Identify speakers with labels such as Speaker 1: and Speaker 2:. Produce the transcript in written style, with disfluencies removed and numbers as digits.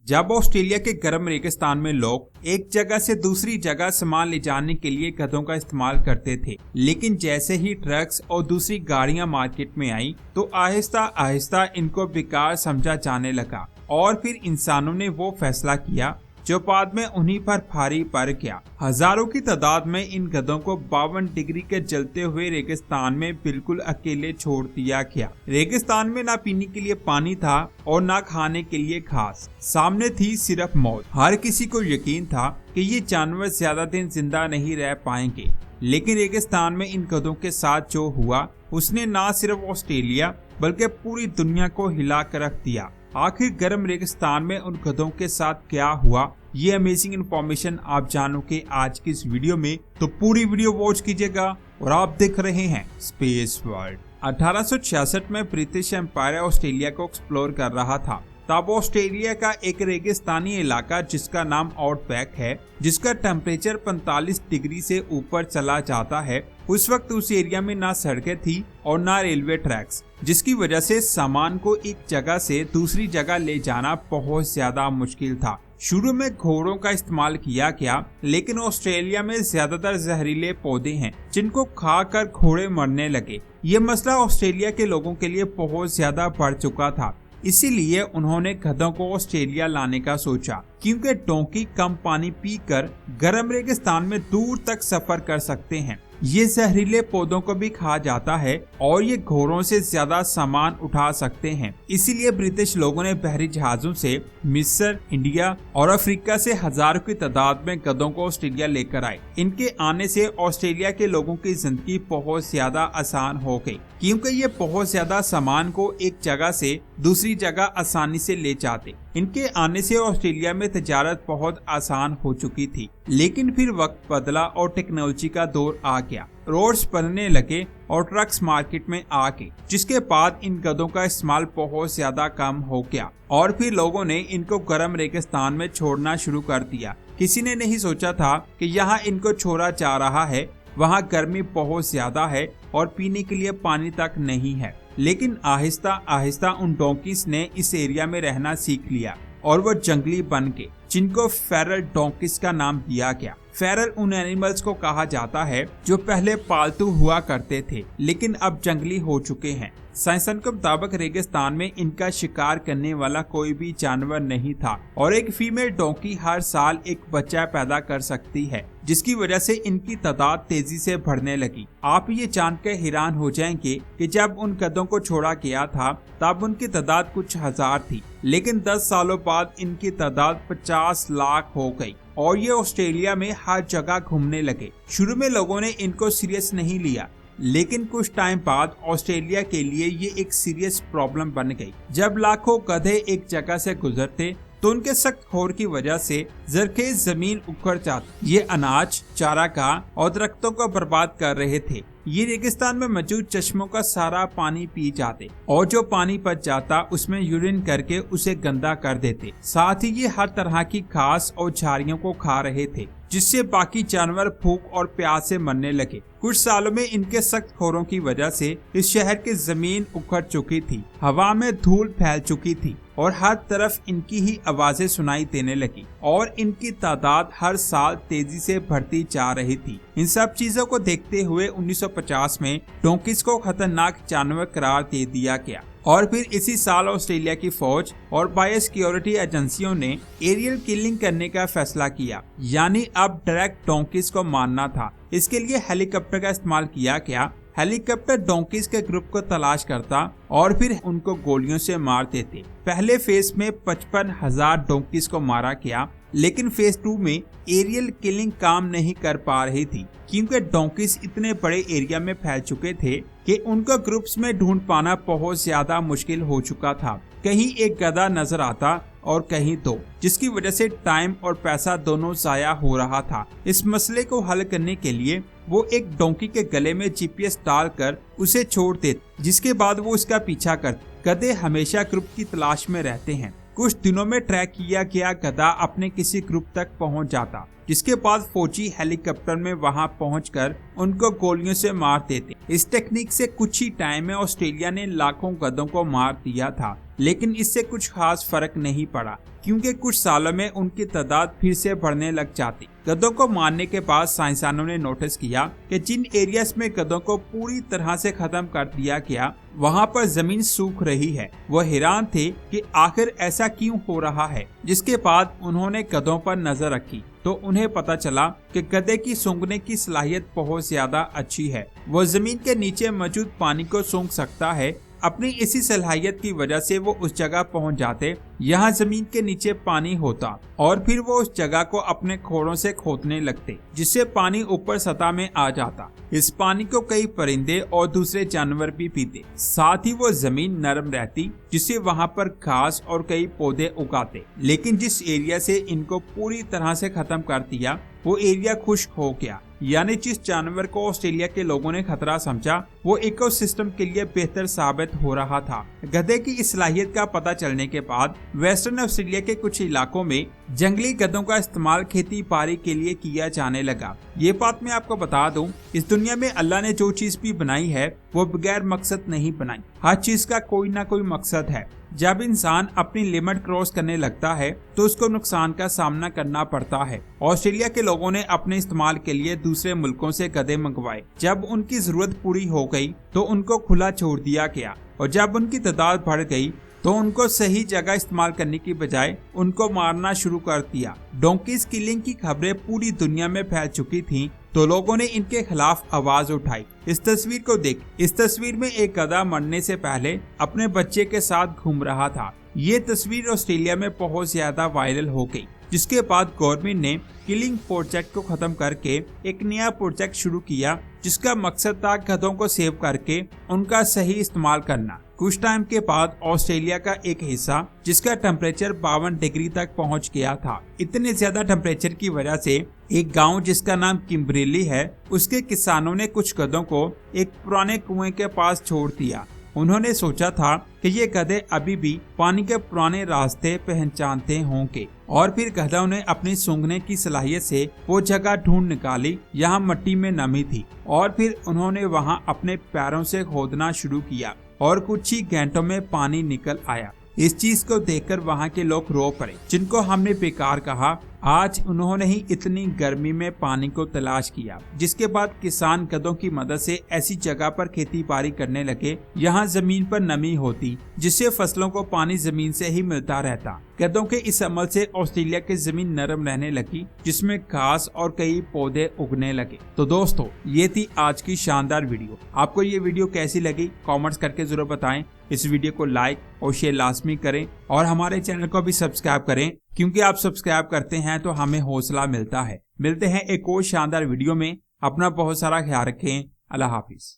Speaker 1: जब ऑस्ट्रेलिया के गर्म रेगिस्तान में लोग एक जगह से दूसरी जगह सामान ले जाने के लिए गधों का इस्तेमाल करते थे, लेकिन जैसे ही ट्रक्स और दूसरी गाड़ियां मार्केट में आई तो आहिस्ता आहिस्ता इनको बेकार समझा जाने लगा और फिर इंसानों ने वो फैसला किया जो बाद में उन्हीं पर भारी पड़ गया। हजारों की तादाद में इन गधों को 52 डिग्री के जलते हुए रेगिस्तान में बिल्कुल अकेले छोड़ दिया गया। रेगिस्तान में ना पीने के लिए पानी था और ना खाने के लिए घास, सामने थी सिर्फ मौत। हर किसी को यकीन था कि ये जानवर ज्यादा दिन जिंदा नहीं रह पाएंगे, लेकिन रेगिस्तान में इन गधों के साथ जो हुआ उसने ना सिर्फ ऑस्ट्रेलिया बल्कि पूरी दुनिया को हिला कर रख दिया। आखिर गर्म रेगिस्तान में उन गधों के साथ क्या हुआ, ये अमेजिंग इन्फॉर्मेशन आप जानोगे आज की इस वीडियो में, तो पूरी वीडियो वॉच कीजिएगा। और आप देख रहे हैं स्पेस वर्ल्ड। 1866 में ब्रिटिश एम्पायर ऑस्ट्रेलिया को एक्सप्लोर कर रहा था। तब ऑस्ट्रेलिया का एक रेगिस्तानी इलाका जिसका नाम आउटबैक है, जिसका टेम्परेचर 45 डिग्री से ऊपर चला जाता है, उस वक्त उस एरिया में ना सड़कें थी और ना रेलवे ट्रैक्स, जिसकी वजह से सामान को एक जगह से दूसरी जगह ले जाना बहुत ज्यादा मुश्किल था। शुरू में घोड़ों का इस्तेमाल किया गया, लेकिन ऑस्ट्रेलिया में ज्यादातर जहरीले पौधे हैं जिनको खाकर घोड़े मरने लगे। ये मसला ऑस्ट्रेलिया के लोगों के लिए बहुत ज्यादा बढ़ चुका था, इसीलिए उन्होंने गधों को ऑस्ट्रेलिया लाने का सोचा, क्योंकि डोंकी कम पानी पीकर गर्म रेगिस्तान में दूर तक सफर कर सकते हैं। ये जहरीले पौधों को भी खा जाता है और ये घोड़ों से ज्यादा सामान उठा सकते हैं। इसीलिए ब्रिटिश लोगों ने बहरी जहाजों से मिस्र, इंडिया और अफ्रीका से हजारों की तादाद में गधों को ऑस्ट्रेलिया लेकर आए। इनके आने से ऑस्ट्रेलिया के लोगों की जिंदगी बहुत ज्यादा आसान हो गई, क्योंकि ये बहुत ज्यादा सामान को एक जगह से दूसरी जगह आसानी से ले जाते। इनके आने से ऑस्ट्रेलिया में तिजारत बहुत आसान हो चुकी थी, लेकिन फिर वक्त बदला और टेक्नोलॉजी का दौर आ गया। रोड्स बनने लगे और ट्रक्स मार्केट में आ गए, जिसके बाद इन गधों का इस्तेमाल बहुत ज्यादा कम हो गया और फिर लोगों ने इनको गर्म रेगिस्तान में छोड़ना शुरू कर दिया। किसी ने नहीं सोचा था कि यहाँ इनको छोड़ा जा रहा है, वहाँ गर्मी बहुत ज्यादा है और पीने के लिए पानी तक नहीं है। लेकिन आहिस्ता आहिस्ता उन डोंकीज ने इस एरिया में रहना सीख लिया और वो जंगली बन गए, जिनको फेरल डोंकीज का नाम दिया गया। फेरल उन एनिमल्स को कहा जाता है जो पहले पालतू हुआ करते थे लेकिन अब जंगली हो चुके हैं। साइंसदान के मुताबिक रेगिस्तान में इनका शिकार करने वाला कोई भी जानवर नहीं था और एक फीमेल डोंकी हर साल एक बच्चा पैदा कर सकती है, जिसकी वजह से इनकी तादाद तेजी से बढ़ने लगी। आप ये जानकर हैरान हो जाएंगे कि जब उन गधों को छोड़ा गया था तब उनकी तादाद कुछ हजार थी, लेकिन 10 सालों बाद इनकी तादाद 50 लाख हो गई और ये ऑस्ट्रेलिया में हर जगह घूमने लगे। शुरू में लोगों ने इनको सीरियस नहीं लिया, लेकिन कुछ टाइम बाद ऑस्ट्रेलिया के लिए ये एक सीरियस प्रॉब्लम बन गई। जब लाखों गधे एक जगह से गुजरते तो उनके सख्त खौर की वजह से जरखेज जमीन उखड़ जाती। ये अनाज, चारागाह और दरख्तों को बर्बाद कर रहे थे। ये रेगिस्तान में मौजूद चश्मों का सारा पानी पी जाते और जो पानी बच जाता उसमें यूरिन करके उसे गंदा कर देते। साथ ही ये हर तरह की घास और झाड़ियों को खा रहे थे, जिससे बाकी जानवर भूख और प्यास से मरने लगे। कुछ सालों में इनके सख्त खौरों की वजह से इस शहर की जमीन उखड़ चुकी थी, हवा में धूल फैल चुकी थी और हर तरफ इनकी ही आवाजें सुनाई देने लगी और इनकी तादाद हर साल तेजी से बढ़ती जा रही थी। इन सब चीजों को देखते हुए 1950 में डोंकीज को खतरनाक जानवर करार दे दिया गया और फिर इसी साल ऑस्ट्रेलिया की फौज और बायो सिक्योरिटी एजेंसियों ने एरियल किलिंग करने का फैसला किया, यानी अब डायरेक्ट डोंकीज को मारना था। इसके लिए हेलीकॉप्टर का इस्तेमाल किया गया। हेलीकॉप्टर डोंकीज के ग्रुप को तलाश करता और फिर उनको गोलियों से मार देते। पहले फेज में 55,000 डोंकीज को मारा गया, लेकिन फेज 2 में एरियल किलिंग काम नहीं कर पा रही थी, क्योंकि डोंकीज इतने बड़े एरिया में फैल चुके थे कि उनको ग्रुप्स में ढूंढ पाना बहुत ज्यादा मुश्किल हो चुका था। कहीं एक गधा नजर आता और कहीं दो, जिसकी वजह से टाइम और पैसा दोनों जाया हो रहा था। इस मसले को हल करने के लिए वो एक डोंकी के गले में GPS डालकर उसे छोड़ देते, जिसके बाद वो उसका पीछा करते। गधे हमेशा ग्रुप की तलाश में रहते हैं। कुछ दिनों में ट्रैक किया गया गधा अपने किसी ग्रुप तक पहुंच जाता जिसके बाद फौजी हेलीकॉप्टर में वहां पहुंचकर उनको गोलियों से मार देते। इस टेक्निक से कुछ ही टाइम में ऑस्ट्रेलिया ने लाखों गधों को मार दिया था, लेकिन इससे कुछ खास फर्क नहीं पड़ा क्योंकि कुछ सालों में उनकी तादाद फिर से बढ़ने लग जाती। गधों को मारने के बाद साइंसदानों ने नोटिस किया कि जिन एरियाज में गधों को पूरी तरह से खत्म कर दिया गया वहां पर जमीन सूख रही है। वो हैरान थे कि आखिर ऐसा क्यों हो रहा है। जिसके बाद उन्होंने गधों पर नजर रखी तो उन्हें पता चला कि गधे की सूंघने की सलाहियत बहुत ज्यादा अच्छी है। वो जमीन के नीचे मौजूद पानी को सूंघ सकता है। अपनी इसी सलाहियत की वजह से वो उस जगह पहुंच जाते यहाँ जमीन के नीचे पानी होता और फिर वो उस जगह को अपने खोरों से खोदने लगते, जिससे पानी ऊपर सतह में आ जाता। इस पानी को कई परिंदे और दूसरे जानवर भी पीते। साथ ही वो जमीन नरम रहती, जिससे वहाँ पर घास और कई पौधे उगाते। लेकिन जिस एरिया से इनको पूरी तरह से खत्म कर दिया वो एरिया खुश्क हो गया, यानी जिस जानवर को ऑस्ट्रेलिया के लोगों ने खतरा समझा वो इकोसिस्टम के लिए बेहतर साबित हो रहा था। गधे की इस सलाहियत का पता चलने के बाद वेस्टर्न ऑस्ट्रेलिया के कुछ इलाकों में जंगली गधों का इस्तेमाल खेती बाड़ी के लिए किया जाने लगा। ये बात मैं आपको बता दूं, इस दुनिया में अल्लाह ने जो चीज भी बनाई है वो बगैर मकसद नहीं बनाई। हर चीज का कोई ना कोई मकसद है। जब इंसान अपनी लिमिट क्रॉस करने लगता है तो उसको नुकसान का सामना करना पड़ता है। ऑस्ट्रेलिया के लोगों ने अपने इस्तेमाल के लिए दूसरे मुल्कों से गधे मंगवाए। जब उनकी जरूरत पूरी हो गई तो उनको खुला छोड़ दिया गया और जब उनकी तादाद बढ़ गई तो उनको सही जगह इस्तेमाल करने की बजाय उनको मारना शुरू कर दिया। डोंकीज किलिंग की खबरें पूरी दुनिया में फैल चुकी थीं, तो लोगों ने इनके खिलाफ आवाज उठाई। इस तस्वीर को देख। इस तस्वीर में एक गधा मरने से पहले अपने बच्चे के साथ घूम रहा था। ये तस्वीर ऑस्ट्रेलिया में बहुत ज्यादा वायरल हो गई, जिसके बाद गवर्नमेंट ने किलिंग प्रोजेक्ट को खत्म करके एक नया प्रोजेक्ट शुरू किया, जिसका मकसद था गधों को सेव करके उनका सही इस्तेमाल करना। कुछ टाइम के बाद ऑस्ट्रेलिया का एक हिस्सा जिसका टेम्परेचर 52 डिग्री तक पहुंच गया था। इतने ज्यादा टेम्परेचर की वजह से एक गांव जिसका नाम किम्बरेली है, उसके किसानों ने कुछ गधों को एक पुराने कुएं के पास छोड़ दिया। उन्होंने सोचा था कि ये गधे अभी भी पानी के पुराने रास्ते पहचानते होंगे और फिर गधों ने अपनी सूंघने की सलाहियत से वो जगह ढूंढ निकाली यहाँ मिट्टी में नमी थी और फिर उन्होंने वहाँ अपने पैरों से खोदना शुरू किया और कुछ ही घंटों में पानी निकल आया। इस चीज को देखकर वहाँ के लोग रो पड़े, जिनको हमने बेकार कहा। आज उन्होंने ही इतनी गर्मी में पानी को तलाश किया, जिसके बाद किसान गधों की मदद से ऐसी जगह पर खेती बाड़ी करने लगे यहाँ जमीन पर नमी होती, जिससे फसलों को पानी जमीन से ही मिलता रहता। गधों के इस अमल से ऑस्ट्रेलिया की जमीन नरम रहने लगी, जिसमें घास और कई पौधे उगने लगे। तो दोस्तों, ये थी आज की शानदार वीडियो। आपको ये वीडियो कैसी लगी कमेंट्स करके जरूर बताएं। इस वीडियो को लाइक और शेयर लाजमी करें और हमारे चैनल को भी सब्सक्राइब करें, क्योंकि आप सब्सक्राइब करते हैं तो हमें हौसला मिलता है। मिलते हैं एक और शानदार वीडियो में। अपना बहुत सारा ख्याल रखें। अल्लाह हाफिज।